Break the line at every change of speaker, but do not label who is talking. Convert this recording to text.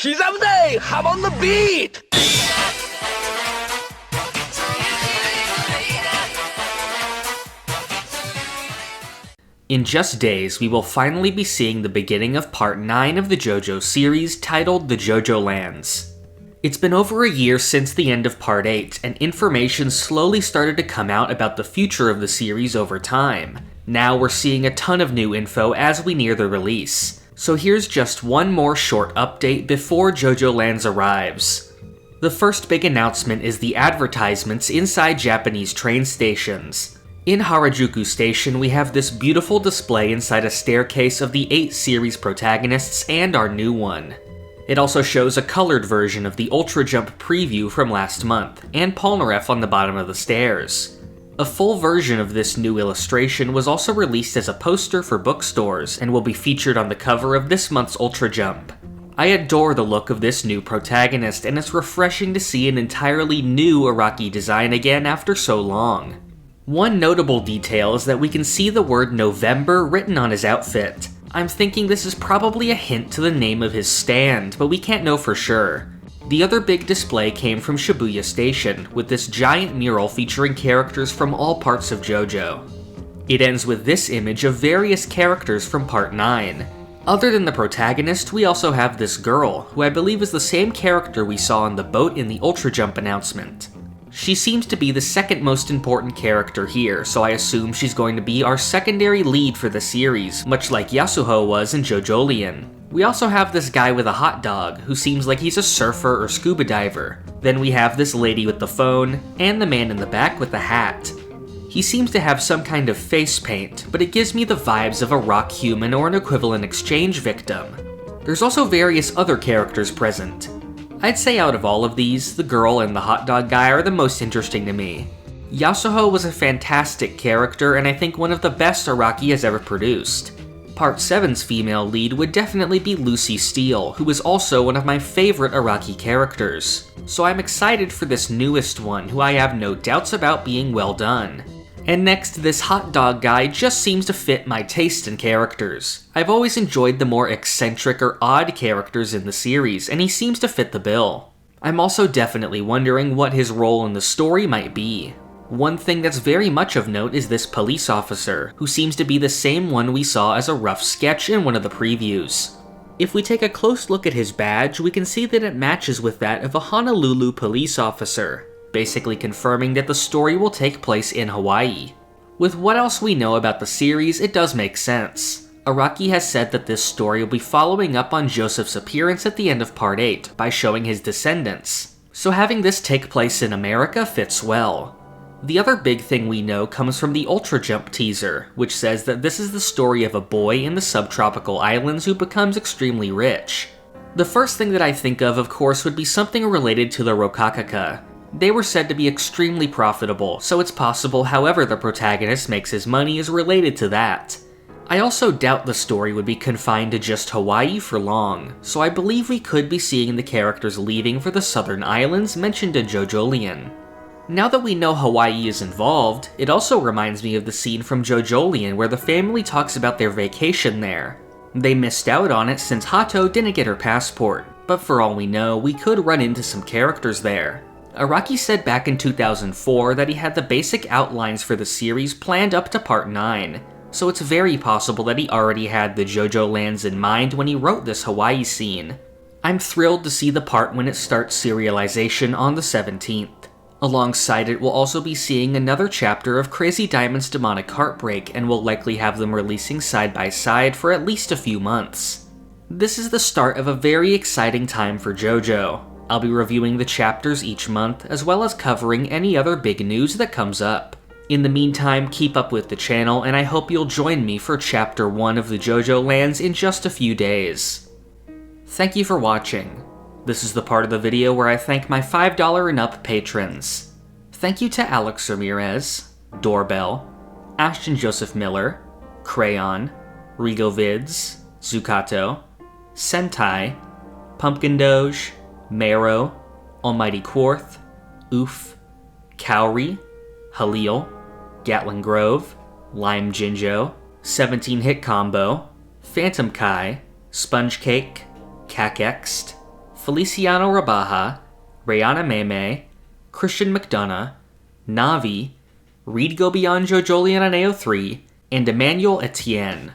Kizamde, hop on the beat!
In just days, we will finally be seeing the beginning of Part 9 of the JoJo series titled the JOJOLands. It's been over a year since the end of Part 8, and information slowly started to come out about the future of the series over time. Now we're seeing a ton of new info as we near the release, so here's just one more short update before JoJoLands arrives. The first big announcement is the advertisements inside Japanese train stations. In Harajuku Station, we have this beautiful display inside a staircase of the 8 series protagonists and our new one. It also shows a colored version of the Ultra Jump preview from last month, and Polnareff on the bottom of the stairs. A full version of this new illustration was also released as a poster for bookstores, and will be featured on the cover of this month's Ultra Jump. I adore the look of this new protagonist, and it's refreshing to see an entirely new Araki design again after so long. One notable detail is that we can see the word November written on his outfit. I'm thinking this is probably a hint to the name of his stand, but we can't know for sure. The other big display came from Shibuya Station, with this giant mural featuring characters from all parts of JoJo. It ends with this image of various characters from Part 9. Other than the protagonist, we also have this girl, who I believe is the same character we saw on the boat in the Ultra Jump announcement. She seems to be the second most important character here, so I assume she's going to be our secondary lead for the series, much like Yasuho was in JoJoLion. We also have this guy with a hot dog, who seems like he's a surfer or scuba diver. Then we have this lady with the phone, and the man in the back with the hat. He seems to have some kind of face paint, but it gives me the vibes of a rock human or an equivalent exchange victim. There's also various other characters present. I'd say out of all of these, the girl and the hot dog guy are the most interesting to me. Yasuho was a fantastic character, and I think one of the best Araki has ever produced. Part 7's female lead would definitely be Lucy Steele, who is also one of my favorite Araki characters. So I'm excited for this newest one, who I have no doubts about being well done. And next, this hot dog guy just seems to fit my taste in characters. I've always enjoyed the more eccentric or odd characters in the series, and he seems to fit the bill. I'm also definitely wondering what his role in the story might be. One thing that's very much of note is this police officer, who seems to be the same one we saw as a rough sketch in one of the previews. If we take a close look at his badge, we can see that it matches with that of a Honolulu police officer, basically confirming that the story will take place in Hawaii. With what else we know about the series, it does make sense. Araki has said that this story will be following up on Joseph's appearance at the end of Part 8 by showing his descendants, so having this take place in America fits well. The other big thing we know comes from the Ultra Jump teaser, which says that this is the story of a boy in the subtropical islands who becomes extremely rich. The first thing that I think of course, would be something related to the Rokakaka. They were said to be extremely profitable, so it's possible however the protagonist makes his money is related to that. I also doubt the story would be confined to just Hawaii for long, so I believe we could be seeing the characters leaving for the southern islands mentioned in JoJoLion. Now that we know Hawaii is involved, it also reminds me of the scene from JoJoLion where the family talks about their vacation there. They missed out on it since Hato didn't get her passport, but for all we know, we could run into some characters there. Araki said back in 2004 that he had the basic outlines for the series planned up to Part 9, so it's very possible that he already had the JoJoLands in mind when he wrote this Hawaii scene. I'm thrilled to see the part when it starts serialization on the 17th. Alongside it, we'll also be seeing another chapter of Crazy Diamond's Demonic Heartbreak, and we'll likely have them releasing side by side for at least a few months. This is the start of a very exciting time for JoJo. I'll be reviewing the chapters each month, as well as covering any other big news that comes up. In the meantime, keep up with the channel, and I hope you'll join me for Chapter 1 of the JoJoLands in just a few days. Thank you for watching. This is the part of the video where I thank my $5 and up patrons. Thank you to Alex Ramirez, Doorbell, Ashton Joseph Miller, Crayon, Rigo Vids, Zucato, Sentai, Pumpkin Doge, Mero, Almighty Quarth, Oof, Cowrie, Halil, Gatlin Grove, Lime Jinjo, 17 Hit Combo, Phantom Kai, Sponge Cake, Cakext, Feliciano Rabaja, Rayana Meme, Christian McDonough, Navi, Reed Go Beyond JoJolian on AO3, and Emmanuel Etienne.